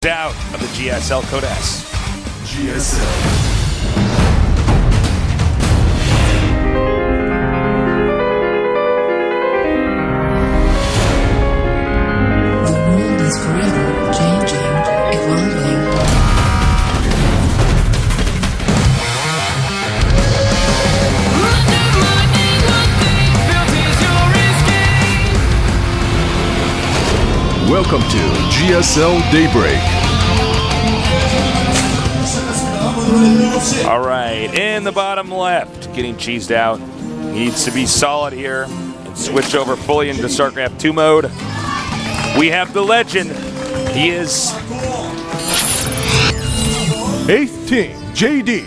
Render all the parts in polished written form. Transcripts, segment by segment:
Out of the GSL code S. GSL. Forever changing, evolving. Welcome to GSL Daybreak. All right, in the bottom left, getting cheesed out. Needs to be solid here and switch over fully into StarCraft 2 mode. We have the legend. He is 8th Team, JD.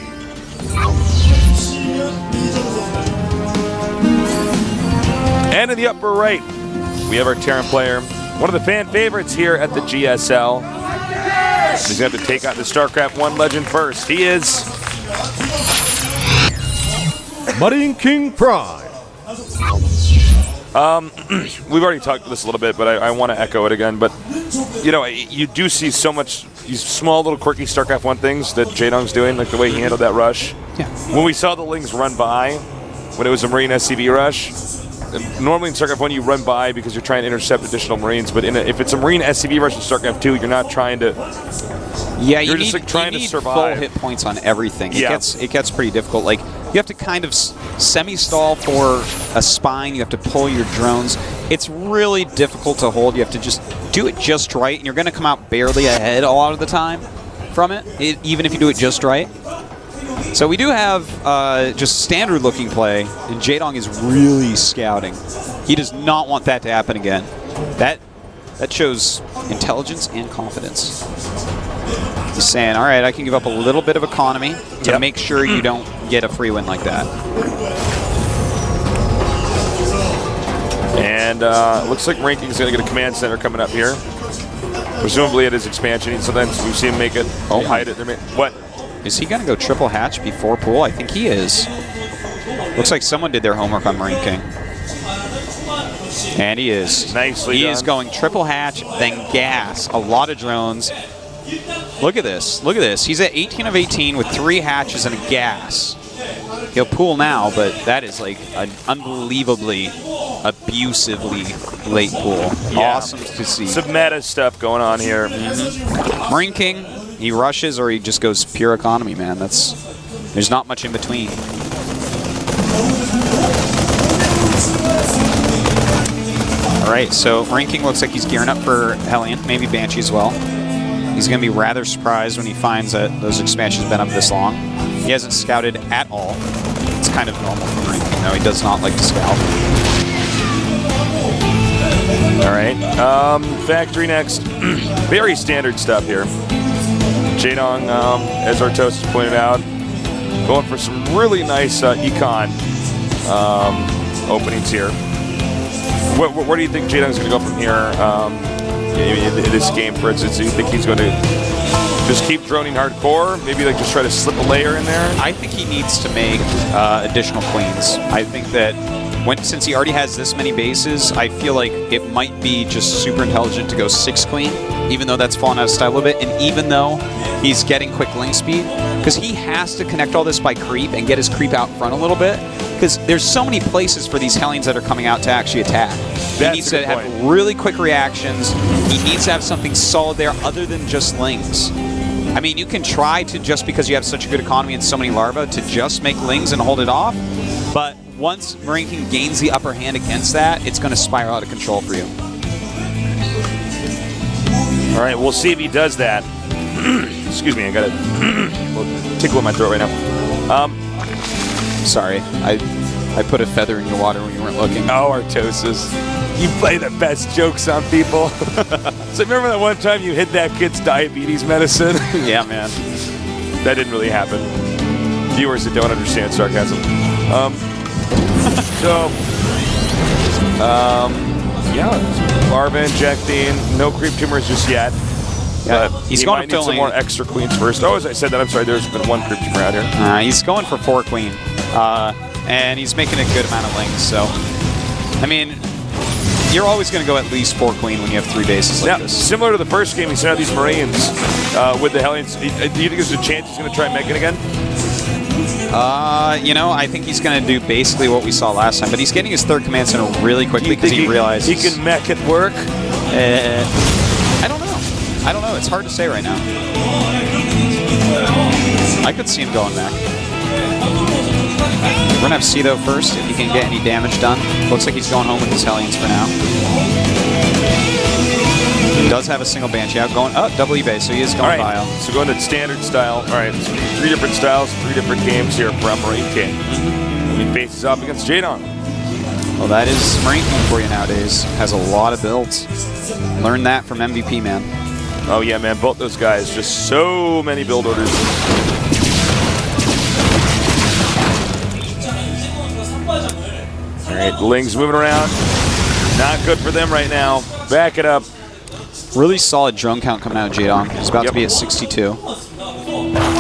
And in the upper right, we have our Terran player, one of the fan favorites here at the GSL. He's going to have to take out the StarCraft 1 legend first. He is MarineKing Prime. We've already talked about this a little bit, but I want to echo it again. But, you know, you do see so much, these small little quirky StarCraft 1 things that Jaedong's doing, like the way he handled that rush. Yeah. When we saw the Lings run by, when it was a Marine SCV rush, normally in StarCraft 1 you run by because you're trying to intercept additional Marines, but if it's a Marine SCV rush in StarCraft 2, you're not trying to... Yeah, you're just like trying to survive. Full hit points on everything. Yeah. It gets pretty difficult. Like, you have to kind of semi-stall for a spine. You have to pull your drones. It's really difficult to hold. You have to just do it just right, and you're going to come out barely ahead a lot of the time from it, even if you do it just right. So we do have just standard-looking play, and Jaedong is really scouting. He does not want that to happen again. That shows intelligence and confidence. He's saying, all right, I can give up a little bit of economy to make sure you don't get a free win like that. And it looks like MarineKing is going to get a command center coming up here. Presumably at his expansion. Sometimes we see him make it. Oh, hide it. What? Is he going to go triple hatch before pool? I think he is. Looks like someone did their homework on MarineKing. And he is. Nicely He done. is going triple hatch, then gas. A lot of drones. Look at this. Look at this. He's at 18 of 18 with 3 hatches and a gas. He'll pool now, but that is like an unbelievably, abusively late pool. Yeah. Awesome to see. Some meta stuff going on here. MarineKing, he rushes or he just goes pure economy, man. There's not much in between. All right, so MarineKing looks like he's gearing up for Hellion, maybe Banshee as well. He's going to be rather surprised when he finds that those expansions have been up this long. He hasn't scouted at all. It's kind of normal for MarineKing, though. He does not like to scout. All right. Factory next. Very standard stuff here. Jaedong, as Artos has pointed out, going for some really nice econ openings here. Where do you think Jaedong's going to go from here in this game, for instance? Do you think he's going to just keep droning hardcore? Maybe like just try to slip a layer in there? I think he needs to make additional queens. I think that since he already has this many bases, I feel like it might be just super intelligent to go 6 queen, even though that's fallen out of style a little bit, and even though he's getting quick link speed, because he has to connect all this by creep and get his creep out front a little bit, because there's so many places for these Hellions that are coming out to actually attack. He needs to have really quick reactions. He needs to have something solid there other than just lings. I mean, you can try to, just because you have such a good economy and so many larvae, to just make lings and hold it off, but once MarineKing gains the upper hand against that, it's going to spiral out of control for you. All right, we'll see if he does that. Excuse me, I got a tickle in my throat right now. Sorry, I put a feather in your water when you weren't looking. Oh, Artosis. You play the best jokes on people. So remember that one time you hid that kid's diabetes medicine? Yeah, man. That didn't really happen. Viewers that don't understand sarcasm. Yeah, larva injecting, no creep tumors just yet. Yeah, but he's he going might to need some more extra queens first. Oh, as I said that, I'm sorry, there's been 1 creep tumor out here. He's going for 4 queen, and he's making a good amount of links. So, I mean, you're always going to go at least 4 queen when you have 3 bases like Now, this. similar to the first game, he sent out these Marines with the Hellions. Do you think there's a chance he's going to try meching again? You know, I think he's going to do basically what we saw last time, but he's getting his 3rd command center really quickly because he realizes he can mech at work. I don't know. I don't know. It's hard to say right now. I could see him going back. We're going to have Cito first if he can get any damage done. Looks like he's going home with his Hellions for now. He does have a single Banshee out going up, double eBay, so he is going bio. So going to standard style. All right, so 3 different styles, 3 different games here from MarineKing. He faces off against Jadong. Well, that is MarineKing for you nowadays. Has a lot of builds. Learn that from MVP, man. Oh yeah, man, both those guys, just so many build orders. All right, Ling's moving around. Not good for them right now. Back it up. Really solid drone count coming out of Jadong. He's about to be at 62.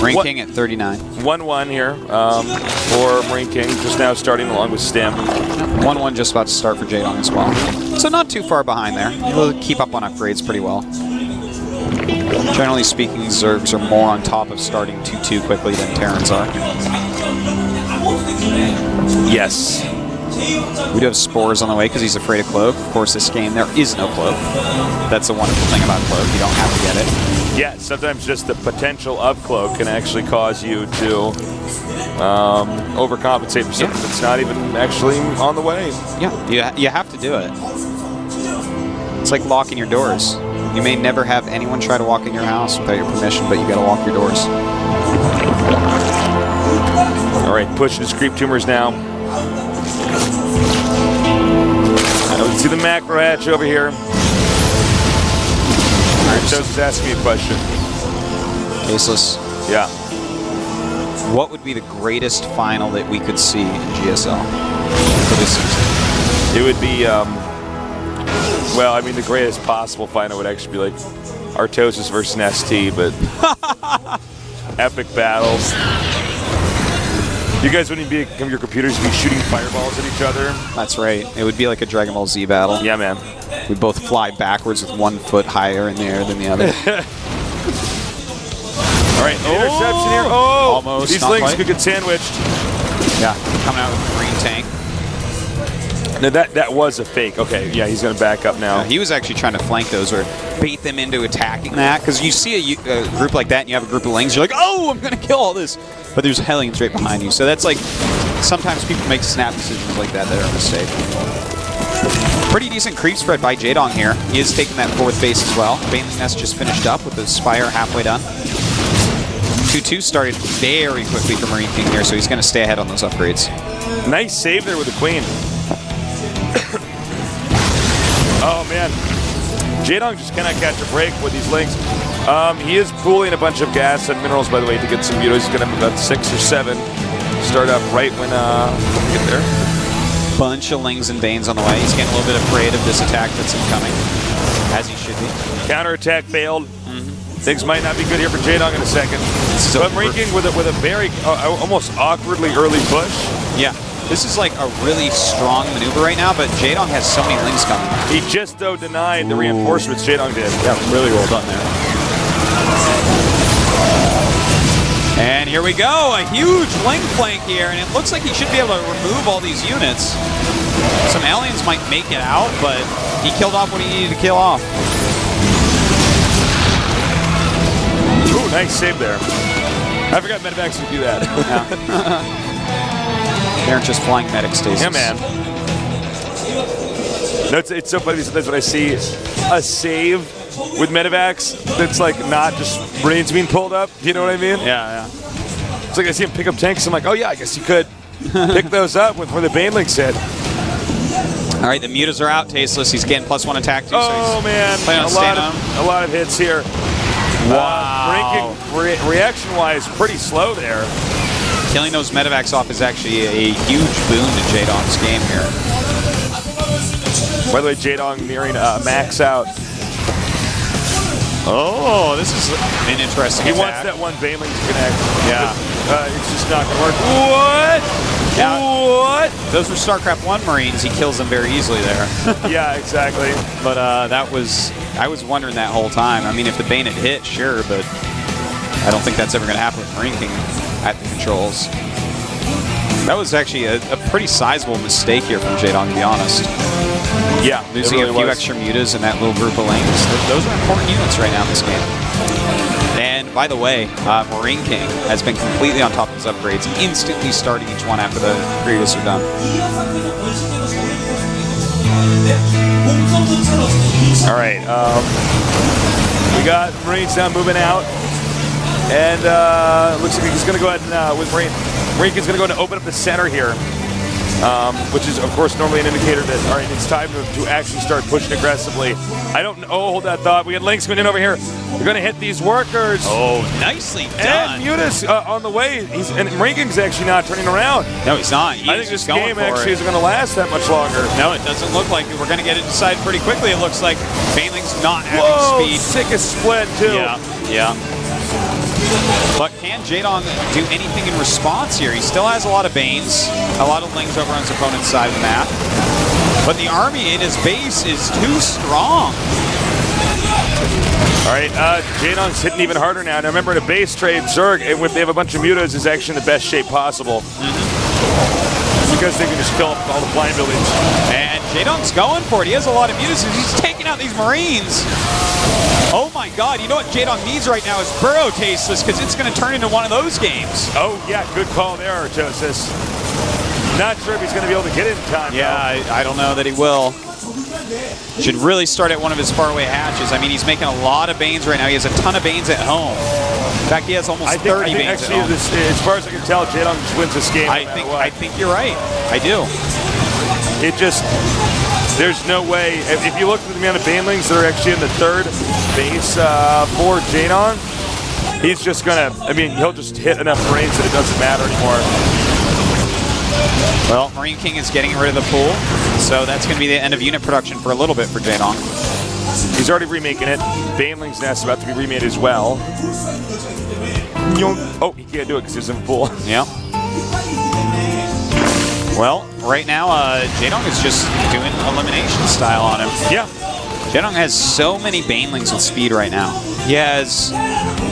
MarineKing at 39. 1-1 here for MarineKing, just now starting along with Stim. 1-1 just about to start for Jadong as well. So not too far behind there. He'll keep up on upgrades pretty well. Generally speaking, Zergs are more on top of starting 2-2 quickly than Terrans are. Yes. We do have Spores on the way because he's afraid of Cloak. Of course, this game, there is no Cloak. That's the wonderful thing about Cloak. You don't have to get it. Yeah, sometimes just the potential of Cloak can actually cause you to overcompensate for something that's not even actually on the way. Yeah, you have to do it. It's like locking your doors. You may never have anyone try to walk in your house without your permission, but you got to lock your doors. All right, pushing his creep tumors now. Let's see the macro hatch over here. All right, Joseph's asking me a question. Tasteless. Yeah. What would be the greatest final that we could see in GSL for this season? It would be, well, I mean, the greatest possible final would actually be like Artosis versus ST, but epic battles. You guys wouldn't become your computers be shooting fireballs at each other. That's right. It would be like a Dragon Ball Z battle. Yeah, man. We both fly backwards with 1 foot higher in the air than the other. All right, interception here. Oh, almost. These Lings could get sandwiched. Yeah, coming out with a green tank. No, that was a fake. Okay, yeah, he's going to back up now. He was actually trying to flank those or bait them into attacking that. Because you see a group like that and you have a group of Lings, you're like, oh, I'm going to kill all this. But there's Hellions right behind you. So that's like, sometimes people make snap decisions like that are a mistake. Pretty decent creep spread by Jadong here. He is taking that 4th base as well. Bane's Nest just finished up with the Spire halfway done. 2-2 started very quickly for MarineKing here, so he's going to stay ahead on those upgrades. Nice save there with the Queen. Oh, man. Jadong just cannot catch a break with these Lings. He is pooling a bunch of gas and minerals, by the way, to get some Mutos. He's going to have about 6 or 7. Start up right when we get there. Bunch of Lings and Banes on the way. He's getting a little bit afraid of this attack that's incoming, as he should be. Counterattack failed. Things might not be good here for Jadong in a second. But MarineKing with a very almost awkwardly early push. Yeah. This is like a really strong maneuver right now, but Jadong has so many Lings coming. He just, though, denied the reinforcements Jadong did. Yeah, really well done there. And here we go, a huge Ling flank here, and it looks like he should be able to remove all these units. Some aliens might make it out, but he killed off what he needed to kill off. Ooh, nice save there. I forgot Medivacs would do that. Yeah. They're just flying medic stations. Yeah, man. No, it's so funny sometimes when I see a save with Medivacs that's like not just brains being pulled up. You know what I mean? Yeah. It's like I see him pick up tanks. I'm like, oh yeah, I guess you could pick those up with where the Banelings said. All right, the Mutas are out. Tasteless. He's getting +1 attack too. Oh man, a lot of hits here. Wow. MarineKing reaction-wise, pretty slow there. Killing those Medivacs off is actually a huge boon to Jadong's game here. By the way, Jadong nearing max out. Oh, this is an interesting He attack. wants that one Baneling to connect. Yeah. It's just not going to work. What? What? Those were StarCraft 1 Marines. He kills them very easily there. Yeah, exactly. But I was wondering that whole time. I mean, if the Bayonet hit, sure, but I don't think that's ever going to happen with MarineKing at the controls. That was actually a pretty sizable mistake here from Jaedong, to be honest. Yeah, Losing a few extra mutas in that little group of lanes. Those are important units right now in this game. And by the way, MarineKing has been completely on top of his upgrades, instantly starting each one after the previous are done. All right, we got Marines now moving out, and looks like he's going to go ahead and with MarineKing's going to go ahead and open up the center here, which is of course normally an indicator that all right, it's time to actually start pushing aggressively. I don't know. Oh, hold that thought. We got Lynx going in over here. They're going to hit these workers. Oh, nicely done. And Mutas on the way. And MarineKing's actually not turning around. No, he's not. I think this game actually isn't going to last that much longer. No, it doesn't look like it. We're going to get it decided pretty quickly. It looks like Baneling's not having Whoa, speed. sickest split too. Yeah. But can Jaedong do anything in response here? He still has a lot of Banes, a lot of Lings over on his opponent's side of the map. But the army in his base is too strong. All right, Jaedong's hitting even harder now. Now remember, in a base trade, Zerg, if they have a bunch of mutas, is actually in the best shape possible. Because they can just fill up all the blind buildings. And Jaedong's going for it. He has a lot of mutas. He's taking out these Marines. Oh my god, you know what Jaedong needs right now is Burrow Tasteless, because it's going to turn into one of those games. Oh yeah, good call there, Artosis. Not sure if he's going to be able to get it in time. Yeah, I don't know that he will. Should really start at one of his faraway hatches. I mean, he's making a lot of Banes right now. He has a ton of Banes at home. In fact, he has almost 30 Banes actually, at home. as far as I can tell, Jaedong just wins this game. I think you're right. I do. It just, there's no way. If you look at the amount of Banelings that are actually in the third base for Jaedong, he's just gonna, I mean, he'll just hit enough Marines that it doesn't matter anymore. Well, MarineKing is getting rid of the pool, so that's going to be the end of unit production for a little bit for Jaedong. He's already remaking it. Baneling's Nest about to be remade as well. Oh, he can't do it because he's in the pool. Yeah. Well, right now, Jaedong is just doing elimination style on him. Yeah. Jaedong has so many Banelings with speed right now. He has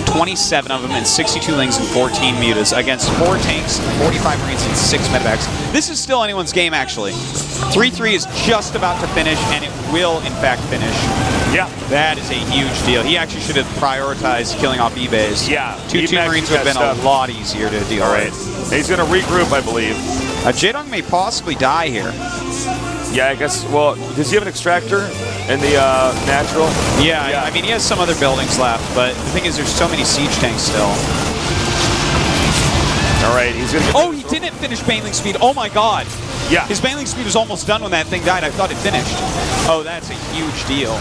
27 of them and 62 Lings and 14 mutas against 4 tanks, 45 Marines, and 6 medevacs. This is still anyone's game, actually. 3-3 is just about to finish, and it will, in fact, finish. Yeah. That is a huge deal. He actually should have prioritized killing off eBays. Yeah. 2-2 Marines would have been a lot easier to deal with. He's going to regroup, I believe. Jaedong may possibly die here. Yeah, I guess, well, does he have an extractor in the natural? Yeah, I mean, he has some other buildings left, but the thing is, there's so many siege tanks still. All right, he's going to... Oh, he didn't finish Baneling speed. Oh, my God. Yeah. His Baneling speed was almost done when that thing died. I thought it finished. Oh, that's a huge deal.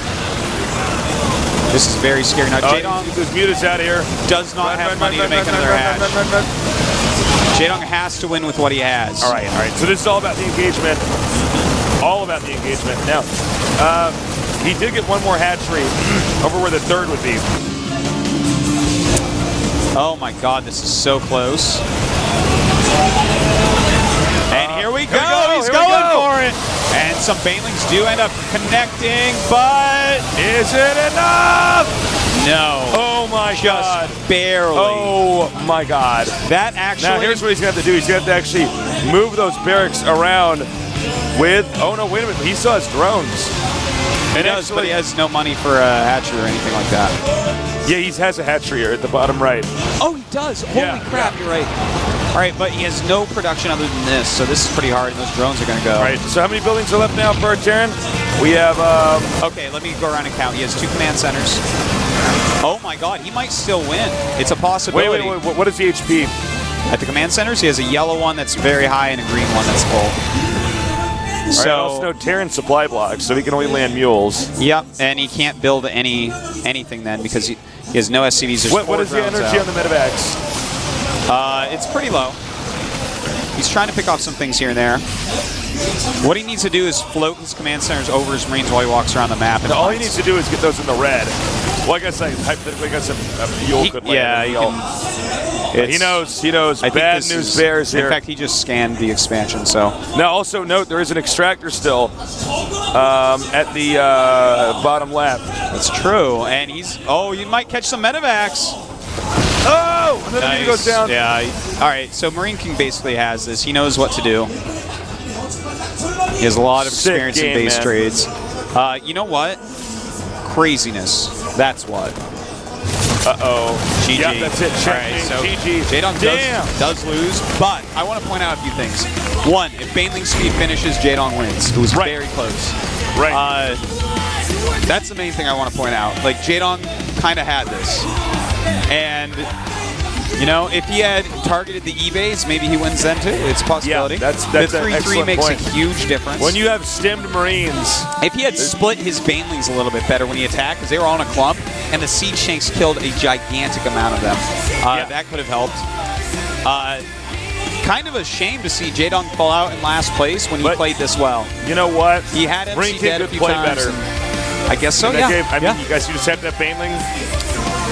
This is very scary. Now, Jaedong... There's mutas out here. Does not have money to make another hatch. Jaedong has to win with what he has. All right. So this is all about the engagement. All about the engagement. Now, he did get one more hatchery over where the third would be. Oh my God, this is so close. And here we go. He's going for it. And some Banelings do end up connecting, but is it enough? No. Oh my God. Just barely. Oh my God. That actually... Now here's what he's going to have to do. He's going to have to actually move those barracks around with... Oh no, wait a minute. He still has drones. He does, but he has no money for a hatchery or anything like that. Yeah, he has a hatchery here at the bottom right. Oh, he does. Holy crap, you're right. All right, but he has no production other than this, so this is pretty hard, and those drones are going to go. All right, so how many buildings are left now for Terran? We have... Okay, let me go around and count. He has 2 command centers. Oh my God, he might still win. It's a possibility. Wait, what is the HP? At the command centers, he has a yellow one that's very high and a green one that's full. So, right, also no Terran supply blocks, so he can only land mules. Yep, and he can't build anything then because he has no SCVs. What is the energy on the medevacs? It's pretty low. He's trying to pick off some things here and there. What he needs to do is float his command centers over his Marines while he walks around the map. And all he needs to do is get those in the red. Well, I guess hypothetically, I guess a mule could land. Yeah, He knows. I think Bad this news is- bears here. In fact, he just scanned the expansion, so. Now, also note there is an extractor still at the bottom left. That's true. And he's, oh, you might catch some medevacs. Oh! And then he goes down. Yeah. All right, so MarineKing basically has this. He knows what to do. He has a lot of Sick experience game, in base man. trades. You know what? Craziness. That's what. Uh-oh. GG. Yeah, that's it. All right, so GG. Jaedong does lose, but I want to point out a few things. One, if Baneling Speed finishes, Jaedong wins. It was Right. very close. Right. That's the main thing I want to point out. Like, Jaedong kind of had this. And, you know, if he had targeted the E-base, maybe he wins then too. It's a possibility. Yeah, that's the an 3-3 excellent makes point. a huge difference. When you have stemmed Marines, If he had split his Banelings a little bit better when he attacked, because they were all in a clump, and the Siege Shanks killed a gigantic amount of them, that could have helped. Kind of a shame to see Jaedong fall out in last place when he played this well. you know what? He had MC MarineKing dead a could few play times. better. I guess so, That yeah. game, I mean, you guys, you just have to have Baneling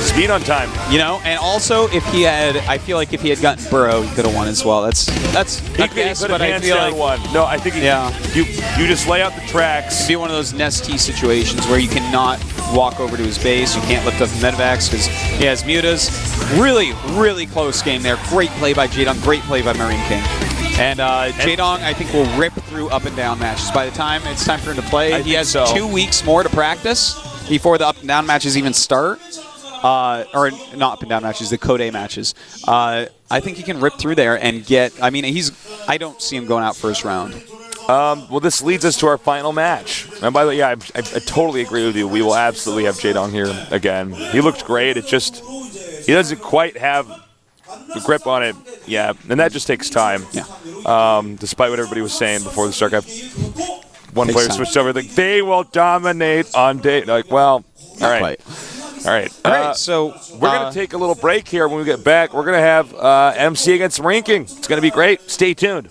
speed on time. You know, and also if he had, I feel like if he had gotten Burrow, he could have won as well. That's He a could guess, have but I hands feel down like one. No, I think you just lay out the tracks. it'd be one of those Nesty situations where you cannot walk over to his base, you can't lift up the medevacs because he has mutas. Really, really close game there. Great play by Jaedong, great play by MarineKing. And Jaedong, I think, will rip through up and down matches. By the time it's time for him to play, he has 2 weeks more to practice before the up and down matches even start. Or not up and down matches, the Code A matches. I think he can rip through there and get. I mean, I don't see him going out first round. Well, this leads us to our final match. And by the way, yeah, I totally agree with you. We will absolutely have Jaedong here again. He looked great. It just he doesn't quite have the grip on it. Yeah, and that just takes time. Yeah. Despite what everybody was saying before the StarCraft one Takes player time. switched over, they will dominate on day. Like, well, all right. Quite. All right. All right, so We're going to take a little break here. When we get back, we're going to have MC against MarineKing. It's going to be great. Stay tuned.